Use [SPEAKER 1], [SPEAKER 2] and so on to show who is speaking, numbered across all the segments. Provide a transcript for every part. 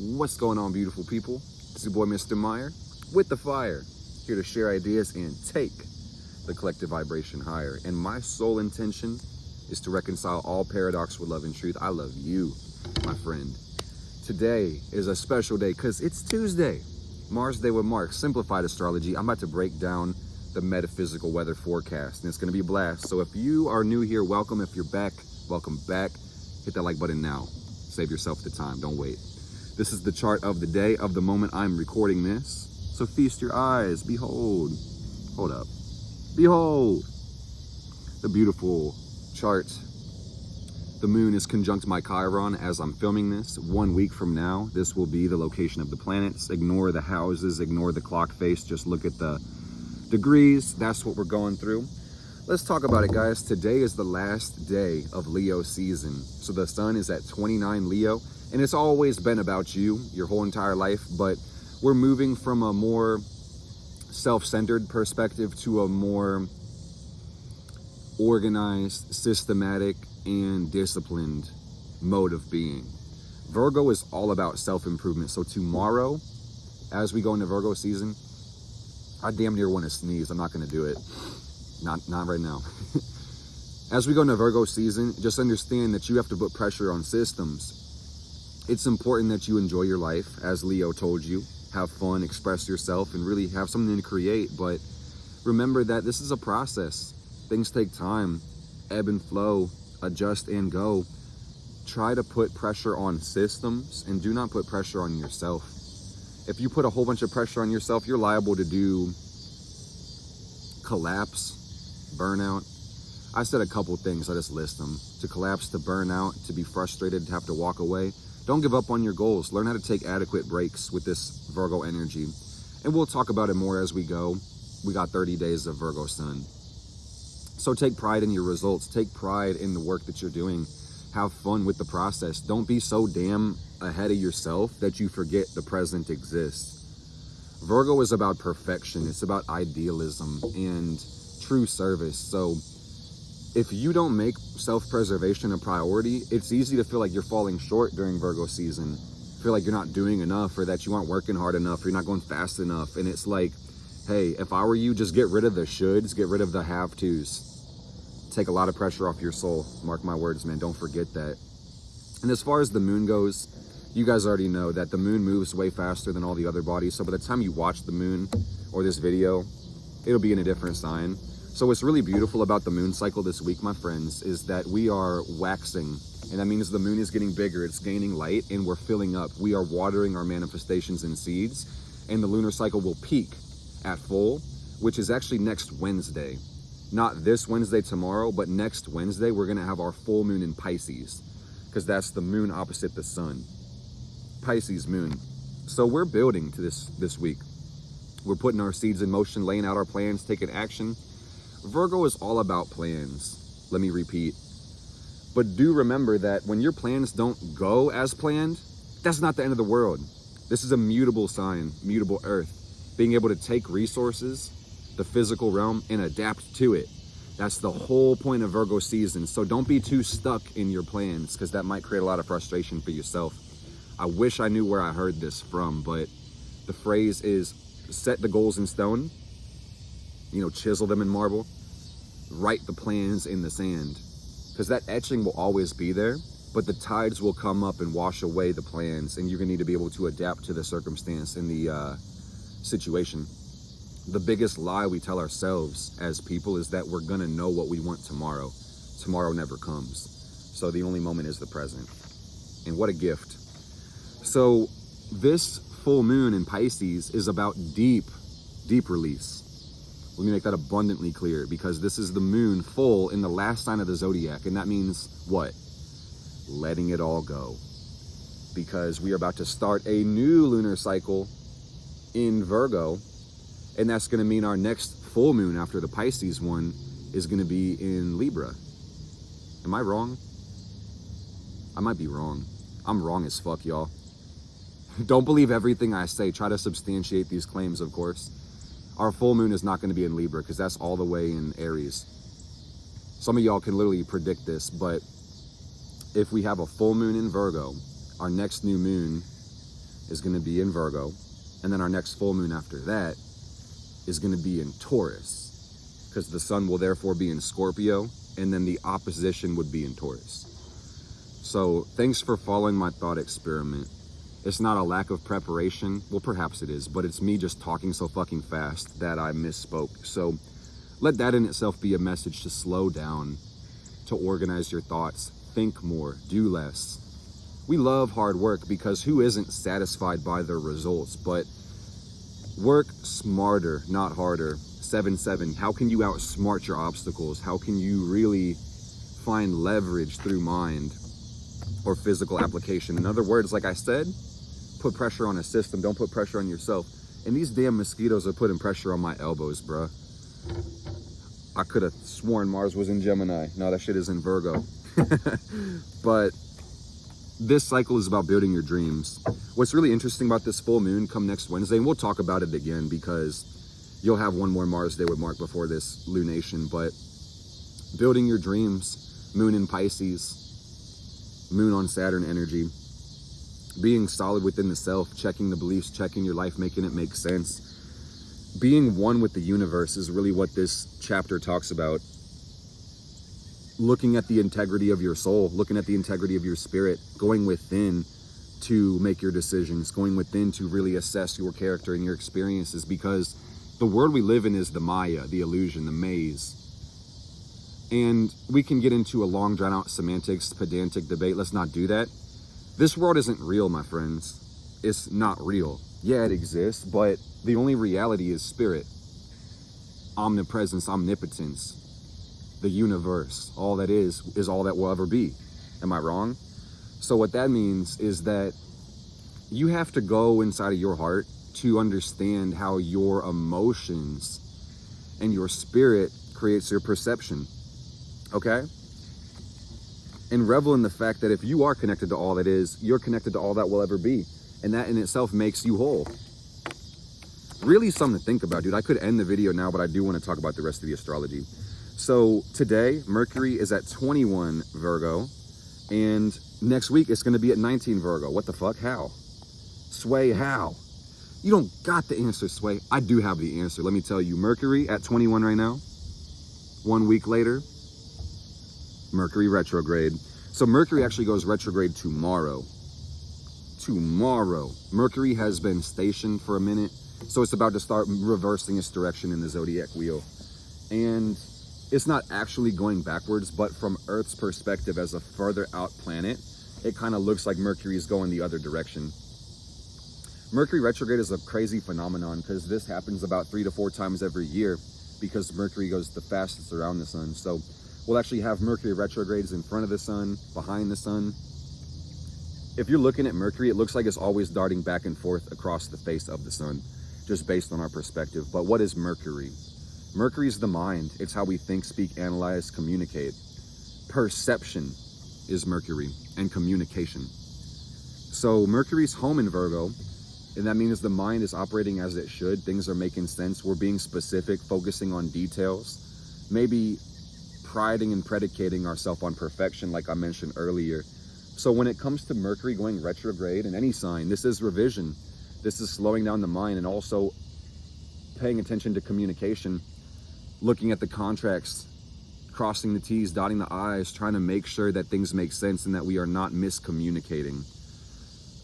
[SPEAKER 1] What's going on, beautiful people? It's your boy, Mr. Meyer, with the fire, here to share ideas and take the collective vibration higher. And my sole intention is to reconcile all paradox with love and truth. I love you, my friend. Today is a special day because it's Tuesday, Mars Day with Mark, simplified astrology. I'm about to break down the metaphysical weather forecast, and it's going to be a blast. So if you are new here, welcome. If you're back, welcome back. Hit that like button now. Save yourself the time. Don't wait. This is the chart of the day, of the moment I'm recording this. So feast your eyes. Behold. Hold up. Behold the beautiful chart. The moon is conjunct my Chiron as I'm filming this. 1 week from now, this will be the location of the planets. Ignore the houses, ignore the clock face. Just look at the degrees. That's what we're going through. Let's talk about it, guys. Today is the last day of Leo season. So the sun is at 29 Leo, and it's always been about you your whole entire life, but we're moving from a more self-centered perspective to a more organized, systematic, and disciplined mode of being. Virgo is all about self-improvement. So tomorrow, as we go into Virgo season, I damn near want to sneeze. I'm not going to do it. Not right now. As we go into Virgo season, just understand that you have to put pressure on systems. It's important that you enjoy your life, as Leo told you. Have fun, express yourself, and really have something to create. But remember that this is a process. Things take time, ebb and flow, adjust and go. Try to put pressure on systems and do not put pressure on yourself. If you put a whole bunch of pressure on yourself, you're liable to do collapse, burnout. I said a couple things, I just list them. To collapse, to burn out, to be frustrated, to have to walk away. Don't give up on your goals. Learn how to take adequate breaks with this Virgo energy. And we'll talk about it more as we go. We got 30 days of Virgo sun. So take pride in your results. Take pride in the work that you're doing. Have fun with the process. Don't be so damn ahead of yourself that you forget the present exists. Virgo is about perfection. It's about idealism and true service. So if you don't make self-preservation a priority, it's easy to feel like you're falling short during Virgo season. Feel like you're not doing enough, or that you aren't working hard enough, or you're not going fast enough. And it's like, hey, if I were you, just get rid of the shoulds, get rid of the have-tos. Take a lot of pressure off your soul. Mark my words, man. Don't forget that. And as far as the moon goes, you guys already know that the moon moves way faster than all the other bodies. So by the time you watch the moon or this video, it'll be in a different sign. So what's really beautiful about the moon cycle this week, my friends, is that we are waxing. And that means the moon is getting bigger, it's gaining light, and we're filling up. We are watering our manifestations and seeds. And the lunar cycle will peak at full, which is actually next Wednesday. Not this Wednesday tomorrow, but next Wednesday, we're gonna have our full moon in Pisces, because that's the moon opposite the sun. Pisces moon. So we're building to this week. We're putting our seeds in motion, laying out our plans, taking action. Virgo is all about plans. Let me repeat. But do remember that when your plans don't go as planned, that's not the end of the world. This is a mutable sign, mutable earth. Being able to take resources, the physical realm, and adapt to it. That's the whole point of Virgo season. So don't be too stuck in your plans, because that might create a lot of frustration for yourself. I wish I knew where I heard this from, but the phrase is set the goals in stone, chisel them in marble, write the plans in the sand, because that etching will always be there, but the tides will come up and wash away the plans, and you're gonna need to be able to adapt to the circumstance and the situation. The biggest lie we tell ourselves as people is that we're gonna know what we want tomorrow. Tomorrow never comes. So the only moment is the present. And what a gift. So this full moon in Pisces is about deep release. Let me make that abundantly clear, because this is the moon full in the last sign of the zodiac. And that means what? Letting it all go. Because we are about to start a new lunar cycle in Virgo. And that's going to mean our next full moon after the Pisces one is going to be in Libra. Am I wrong? I might be wrong. I'm wrong as fuck, y'all. Don't believe everything I say. Try to substantiate these claims, of course. Our full moon is not going to be in Libra, because that's all the way in Aries. Some of y'all can literally predict this, but if we have a full moon in Virgo, our next new moon is going to be in Virgo. And then our next full moon after that is going to be in Taurus, because the sun will therefore be in Scorpio, and then the opposition would be in Taurus. So thanks for following my thought experiment. It's not a lack of preparation. Well, perhaps it is, but it's me just talking so fucking fast that I misspoke. So let that in itself be a message to slow down, to organize your thoughts, think more, do less. We love hard work because who isn't satisfied by their results? But work smarter, not harder. 7-7, how can you outsmart your obstacles? How can you really find leverage through mind or physical application? In other words, like I said, put pressure on a system, don't put pressure on yourself. And these damn mosquitoes are putting pressure on my elbows, bruh. I could have sworn Mars was in Gemini. No, that shit is in Virgo. But this cycle is about building your dreams. What's really interesting about this full moon come next Wednesday, and we'll talk about it again because you'll have one more Mars day with Mark before this lunation, but building your dreams, moon in Pisces, moon on Saturn energy, being solid within the self, checking the beliefs, checking your life, making it make sense. Being one with the universe is really what this chapter talks about. Looking at the integrity of your soul, looking at the integrity of your spirit, going within to make your decisions, going within to really assess your character and your experiences, because the world we live in is the Maya, the illusion, the maze. And we can get into a long drawn out semantics, pedantic debate. Let's not do that. This world isn't real, my friends. It's not real. Yeah, it exists, but the only reality is spirit, omnipresence, omnipotence, the universe. All that is all that will ever be. Am I wrong? So what that means is that you have to go inside of your heart to understand how your emotions and your spirit creates your perception. Okay? And revel in the fact that if you are connected to all that is, you're connected to all that will ever be. And that in itself makes you whole. Really something to think about, dude. I could end the video now, but I do want to talk about the rest of the astrology. So today, Mercury is at 21 Virgo, and next week it's going to be at 19 Virgo. What the fuck? How? Sway, how? You don't got the answer, Sway. I do have the answer. Let me tell you. Mercury at 21 right now. 1 week later, Mercury retrograde. So Mercury actually goes retrograde tomorrow. Tomorrow. Mercury has been stationed for a minute, so it's about to start reversing its direction in the zodiac wheel. And it's not actually going backwards, but from Earth's perspective as a further out planet, it kind of looks like Mercury is going the other direction. Mercury retrograde is a crazy phenomenon because this happens about 3 to 4 times every year because Mercury goes the fastest around the sun. So we'll actually have Mercury retrogrades in front of the sun, behind the sun. If you're looking at Mercury, it looks like it's always darting back and forth across the face of the sun, just based on our perspective. But what is Mercury? Mercury is the mind. It's how we think, speak, analyze, communicate. Perception is Mercury, and communication. So Mercury's home in Virgo, and that means the mind is operating as it should. Things are making sense. We're being specific, focusing on details, maybe priding and predicating ourselves on perfection, like I mentioned earlier. So when it comes to Mercury going retrograde in any sign, this is revision. This is slowing down the mind and also paying attention to communication, looking at the contracts, crossing the T's, dotting the I's, trying to make sure that things make sense and that we are not miscommunicating.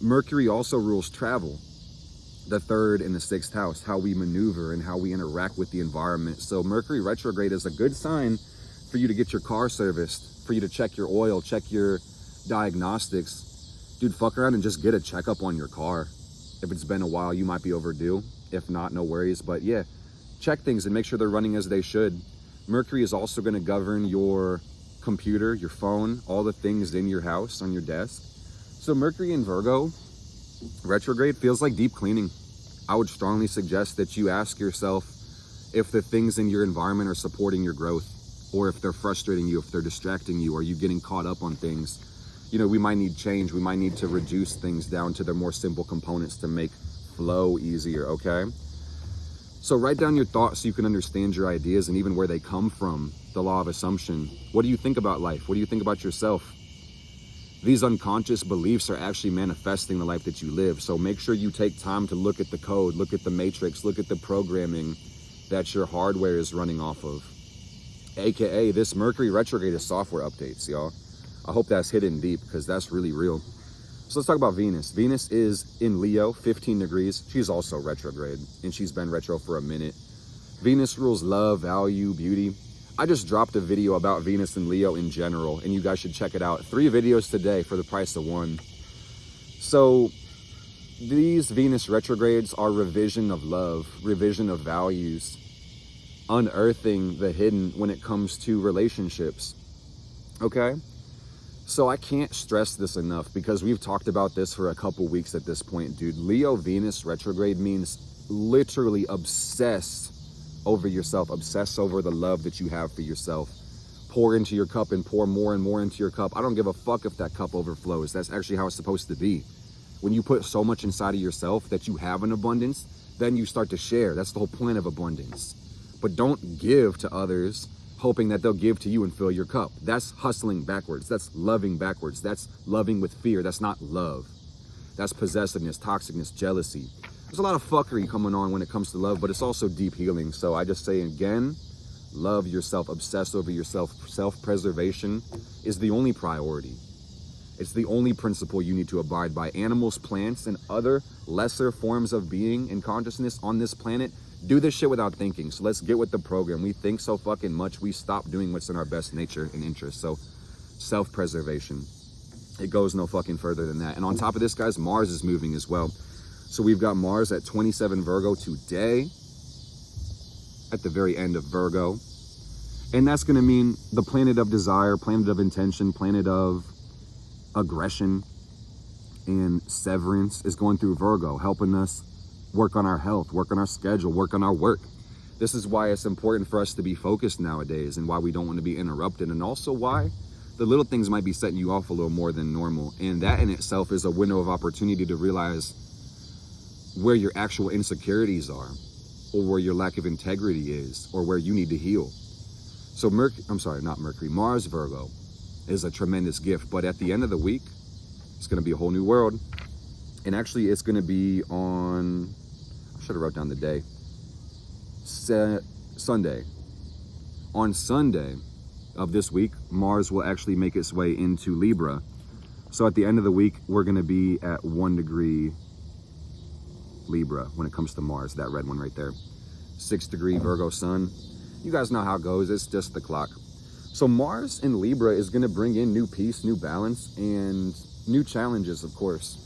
[SPEAKER 1] Mercury also rules travel, the 3rd and the 6th house, how we maneuver and how we interact with the environment. So Mercury retrograde is a good sign for you to get your car serviced, for you to check your oil, check your diagnostics. Dude, fuck around and just get a checkup on your car. If it's been a while, you might be overdue. If not, no worries. But yeah, check things and make sure they're running as they should. Mercury is also going to govern your computer, your phone, all the things in your house, on your desk. So Mercury in Virgo retrograde feels like deep cleaning. I would strongly suggest that you ask yourself if the things in your environment are supporting your growth, or if they're frustrating you, if they're distracting you. Are you getting caught up on things? You know, we might need change. We might need to reduce things down to their more simple components to make flow easier, okay? So write down your thoughts so you can understand your ideas and even where they come from, the law of assumption. What do you think about life? What do you think about yourself? These unconscious beliefs are actually manifesting the life that you live. So make sure you take time to look at the code, look at the matrix, look at the programming that your hardware is running off of. AKA, this Mercury retrograde is software updates, y'all. I hope that's hidden deep, because that's really real. So let's talk about Venus. Venus is in Leo, 15 degrees. She's also retrograde, and she's been retro for a minute. Venus rules love, value, beauty. I just dropped a video about Venus and Leo in general, and you guys should check it out. 3 videos today for the price of 1. So these Venus retrogrades are revision of love, revision of values, unearthing the hidden when it comes to relationships. Okay? So I can't stress this enough, because we've talked about this for a couple weeks at this point, dude. Leo Venus retrograde means literally obsess over yourself, obsess over the love that you have for yourself. Pour into your cup and pour more and more into your cup. I don't give a fuck if that cup overflows. That's actually how it's supposed to be. When you put so much inside of yourself that you have an abundance, then you start to share. That's the whole point of abundance. But don't give to others hoping that they'll give to you and fill your cup. That's hustling backwards. That's loving backwards. That's loving with fear. That's not love. That's possessiveness, toxicness, jealousy. There's a lot of fuckery coming on when it comes to love, but it's also deep healing. So I just say again, love yourself, obsess over yourself. Self-preservation is the only priority. It's the only principle you need to abide by. Animals, plants, and other lesser forms of being and consciousness on this planet do this shit without thinking. So let's get with the program. We think so fucking much, we stop doing what's in our best nature and interest. So self-preservation, it goes no fucking further than that. And on top of this, guys, Mars is moving as well. So we've got Mars at 27 Virgo today, at the very end of Virgo. And that's going to mean the planet of desire, planet of intention, planet of aggression and severance is going through Virgo, helping us work on our health, work on our schedule, work on our work. This is why it's important for us to be focused nowadays, and why we don't want to be interrupted, and also why the little things might be setting you off a little more than normal. And that in itself is a window of opportunity to realize where your actual insecurities are, or where your lack of integrity is, or where you need to heal. So Mars Virgo is a tremendous gift, but at the end of the week, it's going to be a whole new world. And actually, it's going to be on, I should have wrote down the day, Sunday. On Sunday of this week, Mars will actually make its way into Libra. So at the end of the week, we're going to be at 1 degree Libra when it comes to Mars, that red one right there. 6 degree Virgo sun. You guys know how it goes. It's just the clock. So Mars in Libra is going to bring in new peace, new balance, and new challenges, of course.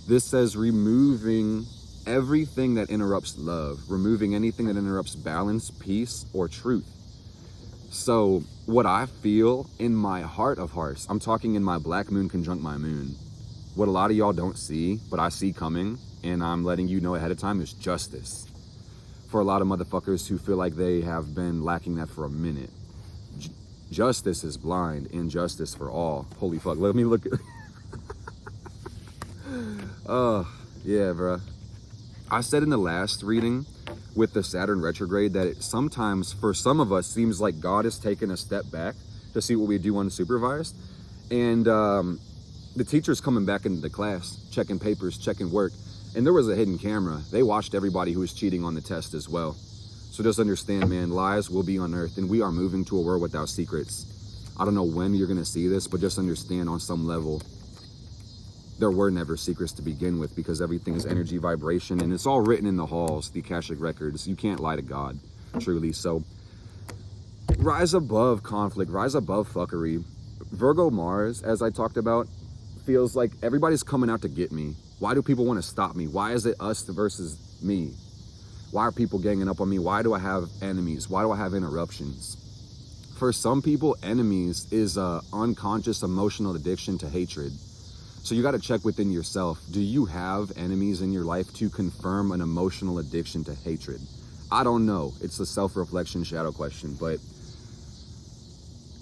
[SPEAKER 1] This says removing everything that interrupts love, removing anything that interrupts balance, peace, or truth. So what I feel in my heart of hearts, I'm talking in my black moon conjunct my moon, what a lot of y'all don't see, but I see coming, and I'm letting you know ahead of time, is justice. For a lot of motherfuckers who feel like they have been lacking that for a minute. Justice is blind, injustice for all. Holy fuck, let me look at... Oh, yeah, bro. I said in the last reading with the Saturn retrograde that it sometimes, for some of us, seems like God has taken a step back to see what we do unsupervised. And the teacher's coming back into the class, checking papers, checking work. And there was a hidden camera. They watched everybody who was cheating on the test as well. So just understand, man, lies will be unearthed, and we are moving to a world without secrets. I don't know when you're going to see this, but just understand on some level, there were never secrets to begin with, because everything is energy, vibration, and it's all written in the halls, the Akashic records. You can't lie to God, truly. So rise above conflict, rise above fuckery. Virgo Mars, as I talked about, feels like everybody's coming out to get me. Why do people want to stop me? Why is it us versus me? Why are people ganging up on me? Why do I have enemies? Why do I have interruptions? For some people, enemies is an unconscious emotional addiction to hatred. So you got to check within yourself. Do you have enemies in your life to confirm an emotional addiction to hatred? I don't know. It's a self-reflection shadow question, but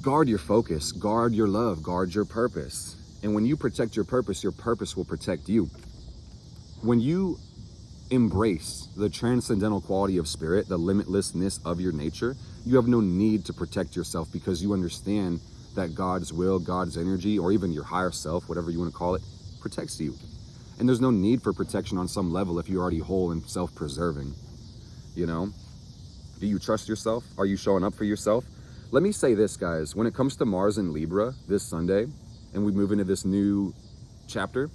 [SPEAKER 1] guard your focus, guard your love, guard your purpose. And when you protect your purpose will protect you. When you embrace the transcendental quality of spirit, the limitlessness of your nature, you have no need to protect yourself, because you understand that God's will, God's energy, or even your higher self, whatever you want to call it, protects you. And there's no need for protection on some level if you're already whole and self-preserving, you know? Do you trust yourself? Are you showing up for yourself? Let me say this, guys. When it comes to Mars in Libra this Sunday, and we move into this new chapter,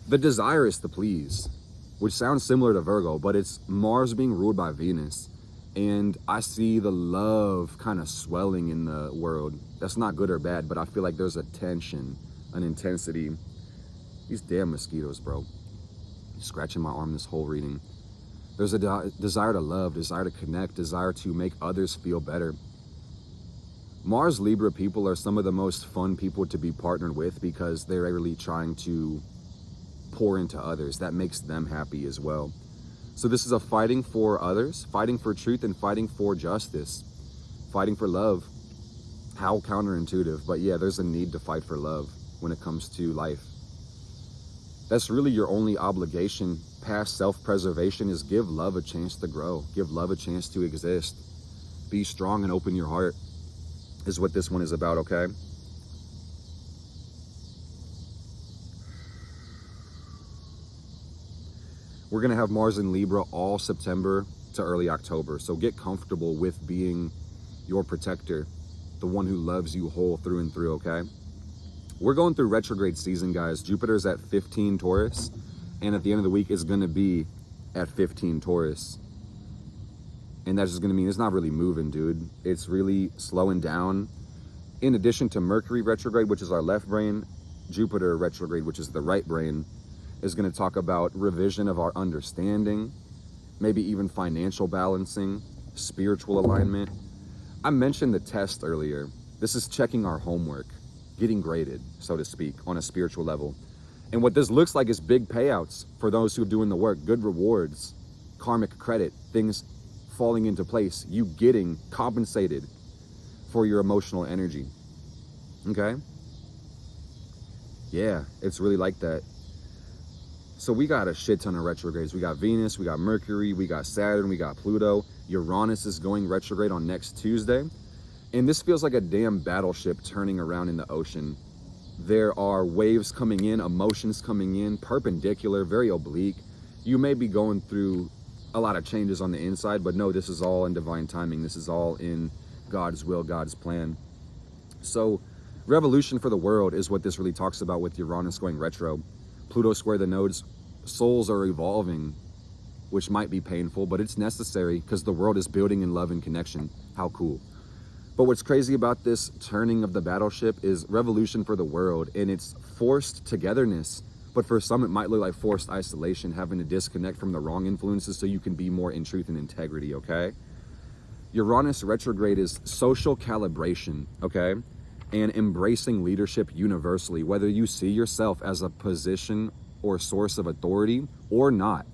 [SPEAKER 1] the desire is to please, which sounds similar to Virgo, but it's Mars being ruled by Venus. And I see the love kind of swelling in the world. That's not good or bad, but I feel like there's a tension, an intensity. These damn mosquitoes, bro. Scratching my arm this whole reading. There's a desire to love, desire to connect, desire to make others feel better. Mars Libra people are some of the most fun people to be partnered with because they're really trying to pour into others. That makes them happy as well. So this is a fighting for others, fighting for truth, and fighting for justice, fighting for love. How counterintuitive, but yeah, there's a need to fight for love when it comes to life. That's really your only obligation past self-preservation, is give love a chance to grow, give love a chance to exist. Be strong and open your heart is what this one is about, okay? We're gonna have Mars in Libra all September to early October. So get comfortable with being your protector, the one who loves you whole through and through, okay? We're going through retrograde season, guys. Jupiter's at 15 Taurus, and at the end of the week is gonna be at 15 Taurus. And that's just gonna mean it's not really moving, dude. It's really slowing down. In addition to Mercury retrograde, which is our left brain, Jupiter retrograde, which is the right brain, is gonna talk about revision of our understanding, maybe even financial balancing, spiritual alignment. I mentioned the test earlier. This is checking our homework, getting graded, so to speak, on a spiritual level. And what this looks like is big payouts for those who are doing the work, good rewards, karmic credit, things falling into place, you getting compensated for your emotional energy, okay? Yeah, it's really like that. So we got a shit ton of retrogrades. We got Venus, we got Mercury, we got Saturn, we got Pluto. Uranus is going retrograde on next Tuesday. And this feels like a damn battleship turning around in the ocean. There are waves coming in, emotions coming in, perpendicular, very oblique. You may be going through a lot of changes on the inside, but no, this is all in divine timing. This is all in God's will, God's plan. So revolution for the world is what this really talks about with Uranus going retro. Pluto square the nodes. Souls are evolving, which might be painful, but it's necessary because the world is building in love and connection. How cool. But what's crazy about this turning of the battleship is revolution for the world, and it's forced togetherness. But for some, it might look like forced isolation, having to disconnect from the wrong influences so you can be more in truth and integrity, okay? Uranus retrograde is social calibration, okay? And embracing leadership universally, whether you see yourself as a position or source of authority or not.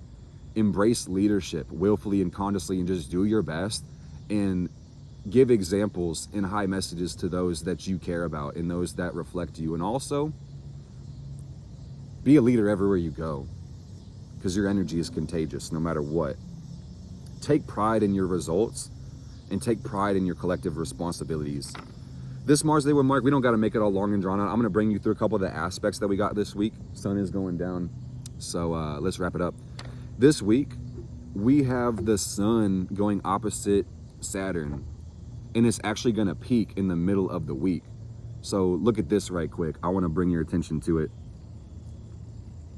[SPEAKER 1] Embrace leadership willfully and consciously, and just do your best and give examples and high messages to those that you care about and those that reflect you. And also, be a leader everywhere you go, because your energy is contagious no matter what. Take pride in your results and take pride in your collective responsibilities. This Mars Day with Mark, we don't got to make it all long and drawn out. I'm going to bring you through a couple of the aspects that we got this week. Sun is going down, so let's wrap it up. This week, we have the sun going opposite Saturn, and it's actually going to peak in the middle of the week. So look at this right quick. I want to bring your attention to it.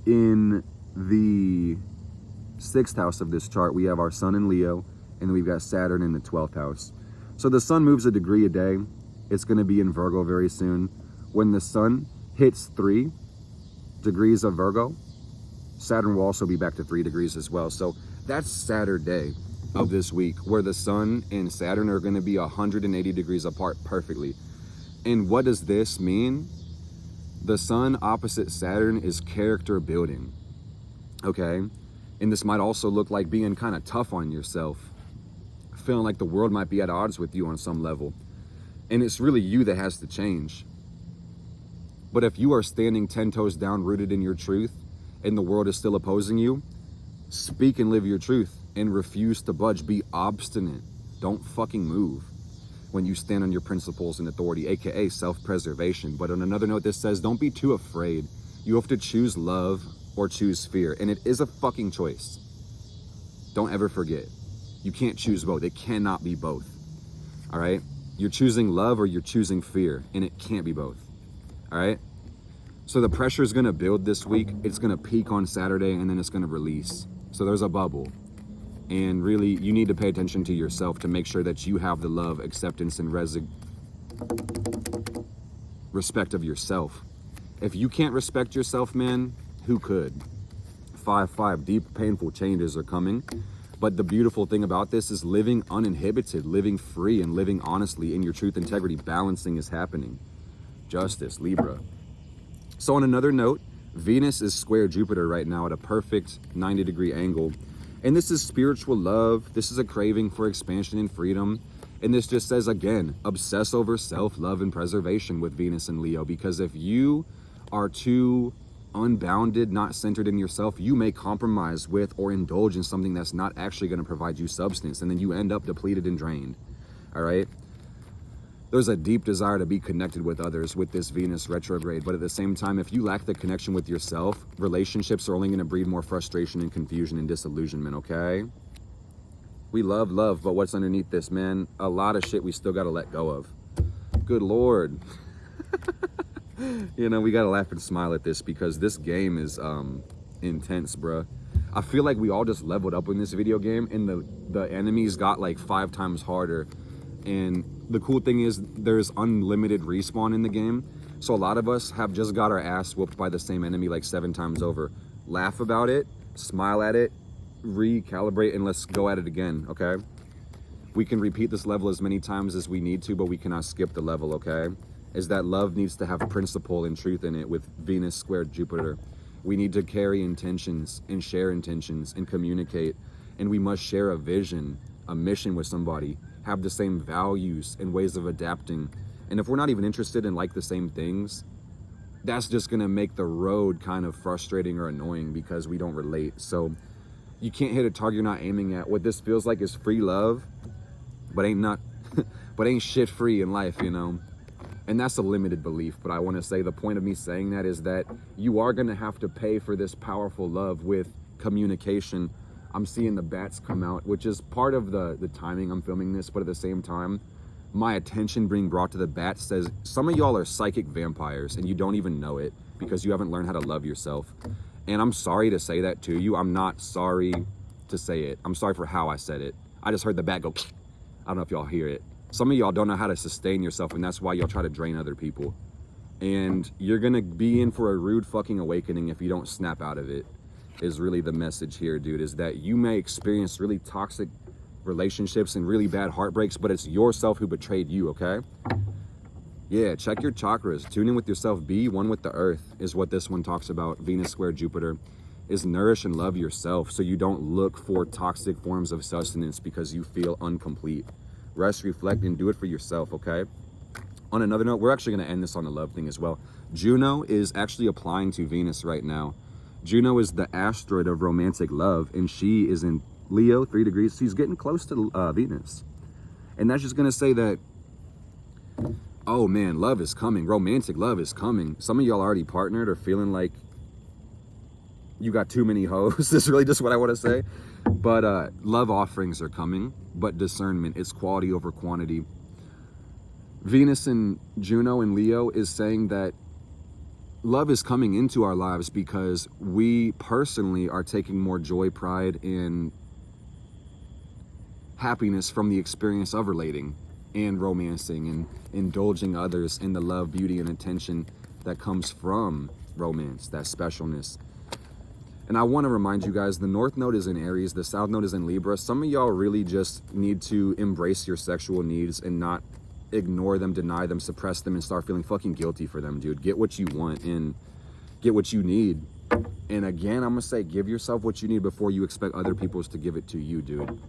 [SPEAKER 1] In the 6th house of this chart, we have our sun in Leo, and then we've got Saturn in the 12th house. So the sun moves a degree a day. It's going to be in Virgo very soon. When the sun hits 3 degrees of Virgo, Saturn will also be back to 3 degrees as well. So that's Saturday of this week, where the sun and Saturn are going to be 180 degrees apart perfectly. And what does this mean? The sun opposite Saturn is character building, okay? And this might also look like being kind of tough on yourself, feeling like the world might be at odds with you on some level. And it's really you that has to change. But if you are standing 10 toes down, rooted in your truth, and the world is still opposing you, speak and live your truth and refuse to budge. Be obstinate. Don't fucking move. when you stand on your principles and authority, aka self-preservation. But on another note, this says, don't be too afraid. You have to choose love or choose fear. And it is a fucking choice. Don't ever forget. You can't choose both. It cannot be both. All right? You're choosing love or you're choosing fear, and it can't be both. All right? So the pressure is going to build this week. It's going to peak on Saturday, and then it's going to release. So there's a bubble. And really, you need to pay attention to yourself to make sure that you have the love, acceptance, and respect of yourself. If you can't respect yourself, man, who could? 5-5, deep, painful changes are coming. But the beautiful thing about this is living uninhibited, living free, and living honestly in your truth, integrity. Balancing is happening. Justice, Libra. So on another note, Venus is square Jupiter right now at a perfect 90-degree angle. And this is spiritual love. This is a craving for expansion and freedom. And this just says, again, obsess over self-love and preservation with Venus and Leo. Because if you are too unbounded, not centered in yourself, you may compromise with or indulge in something that's not actually going to provide you substance. And then you end up depleted and drained. All right? There's a deep desire to be connected with others with this Venus retrograde. But at the same time, if you lack the connection with yourself, relationships are only going to breed more frustration and confusion and disillusionment, okay? We love love, but what's underneath this, man? A lot of shit we still got to let go of. Good Lord. You know, we got to laugh and smile at this because this game is intense, bruh. I feel like we all just leveled up in this video game and the enemies got like 5 times harder. And the cool thing is there's unlimited respawn in the game. So a lot of us have just got our ass whooped by the same enemy like 7 times over. Laugh about it, smile at it, recalibrate, and let's go at it again, okay? We can repeat this level as many times as we need to, but we cannot skip the level, okay? Is that love needs to have principle and truth in it with Venus squared Jupiter. We need to carry intentions and share intentions and communicate. And we must share a vision, a mission with somebody, have the same values and ways of adapting. And if we're not even interested in like the same things, that's just gonna make the road kind of frustrating or annoying because we don't relate. So you can't hit a target you're not aiming at. What this feels like is free love, but ain't shit free in life, you know? And that's a limited belief, but I wanna say the point of me saying that is that you are gonna have to pay for this powerful love with communication. I'm seeing the bats come out, which is part of the timing I'm filming this, but at the same time, my attention being brought to the bats says some of y'all are psychic vampires and you don't even know it because you haven't learned how to love yourself. And I'm sorry to say that to you. I'm not sorry to say it. I'm sorry for how I said it. I just heard the bat go, I don't know if y'all hear it. Some of y'all don't know how to sustain yourself, and that's why y'all try to drain other people. And you're gonna be in for a rude fucking awakening if you don't snap out of it. Is really the message here, dude, is that you may experience really toxic relationships and really bad heartbreaks, but it's yourself who betrayed you, okay? Yeah, check your chakras. Tune in with yourself. Be one with the earth is what this one talks about. Venus square Jupiter is nourish and love yourself so you don't look for toxic forms of sustenance because you feel incomplete. Rest, reflect, and do it for yourself, okay? On another note, we're actually going to end this on the love thing as well. Juno is actually applying to Venus right now. Juno is the asteroid of romantic love, and she is in Leo, 3 degrees. She's getting close to Venus. And that's just going to say that, oh man, love is coming. Romantic love is coming. Some of y'all already partnered or feeling like you got too many hoes. Is really just what I want to say. But love offerings are coming, but discernment is quality over quantity. Venus and Juno and Leo is saying that love is coming into our lives because we personally are taking more joy, pride, and happiness from the experience of relating and romancing and indulging others in the love, beauty, and attention that comes from romance, that specialness. And I want to remind you guys, the North Node is in Aries, the South Node is in Libra. Some of y'all really just need to embrace your sexual needs and not ignore them, deny them, suppress them, and start feeling fucking guilty for them, dude. Get what you want and get what you need. And again, I'm gonna say, give yourself what you need before you expect other people to give it to you, dude.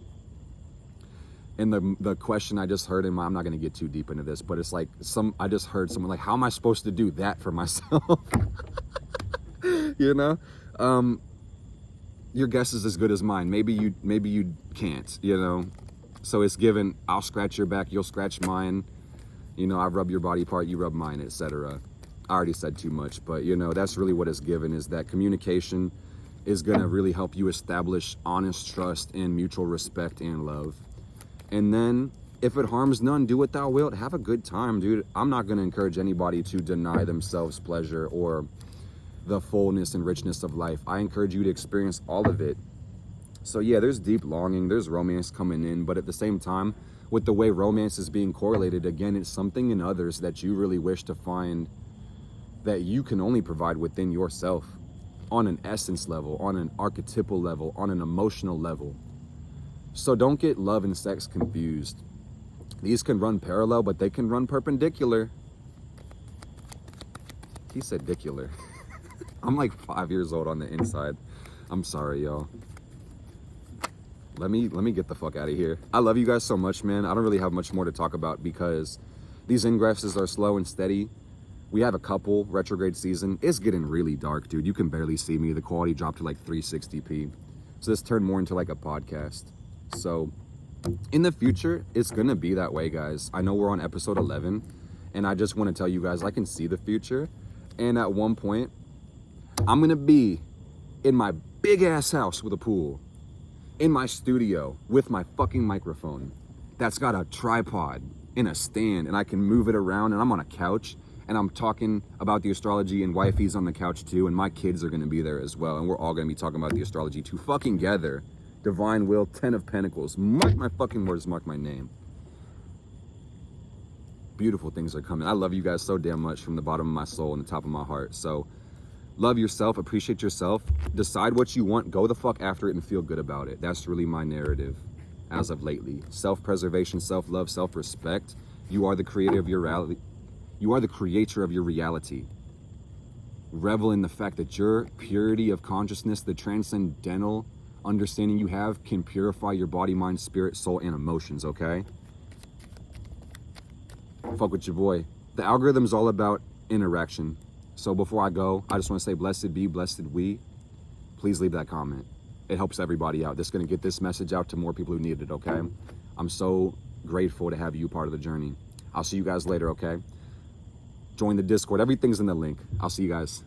[SPEAKER 1] And the question I just heard, and I'm not gonna get too deep into this, but it's like I just heard someone like, how am I supposed to do that for myself? You know? Your guess is as good as mine. Maybe you can't, you know? So it's given, I'll scratch your back, you'll scratch mine. You know, I rub your body part, you rub mine, etc. I already said too much, but you know, that's really what it's given, is that communication is gonna really help you establish honest trust and mutual respect and love. And then, if it harms none, do what thou wilt. Have a good time, dude. I'm not gonna encourage anybody to deny themselves pleasure or the fullness and richness of life. I encourage you to experience all of it. So yeah, there's deep longing, there's romance coming in, but at the same time, with the way romance is being correlated, again, it's something in others that you really wish to find that you can only provide within yourself, on an essence level, on an archetypal level, on an emotional level. So don't get love and sex confused. These can run parallel, but they can run perpendicular. He said dicular. I'm like 5 years old on the inside. I'm sorry, y'all. Let me get the fuck out of here. I love you guys so much, man. I don't really have much more to talk about because these ingresses are slow and steady. We have a couple retrograde season. It's getting really dark, dude. You can barely see me. The quality dropped to like 360p. So this turned more into like a podcast. So in the future, it's gonna be that way, guys. I know we're on episode 11, and I just want to tell you guys I can see the future. And at one point, I'm gonna be in my big ass house with a pool, in my studio with my fucking microphone that's got a tripod and a stand, and I can move it around, and I'm on a couch and I'm talking about the astrology, and wifey's on the couch too, and my kids are gonna be there as well, and we're all gonna be talking about the astrology too. Fucking gather. Divine will, 10 of Pentacles. Mark my fucking words, mark my name. Beautiful things are coming. I love you guys so damn much from the bottom of my soul and the top of my heart. So love yourself, appreciate yourself, decide what you want, go the fuck after it, and feel good about it. That's really my narrative as of lately. Self-preservation, self-love, self-respect. You are the creator of your reality. You are the creator of your reality. Revel in the fact that your purity of consciousness, the transcendental understanding you have, can purify your body, mind, spirit, soul, and emotions, okay? Fuck with your boy. The algorithm's all about interaction. So before I go, I just want to say blessed be, blessed we. Please leave that comment. It helps everybody out. This is going to get this message out to more people who need it, okay? I'm so grateful to have you part of the journey. I'll see you guys later, okay? Join the Discord. Everything's in the link. I'll see you guys.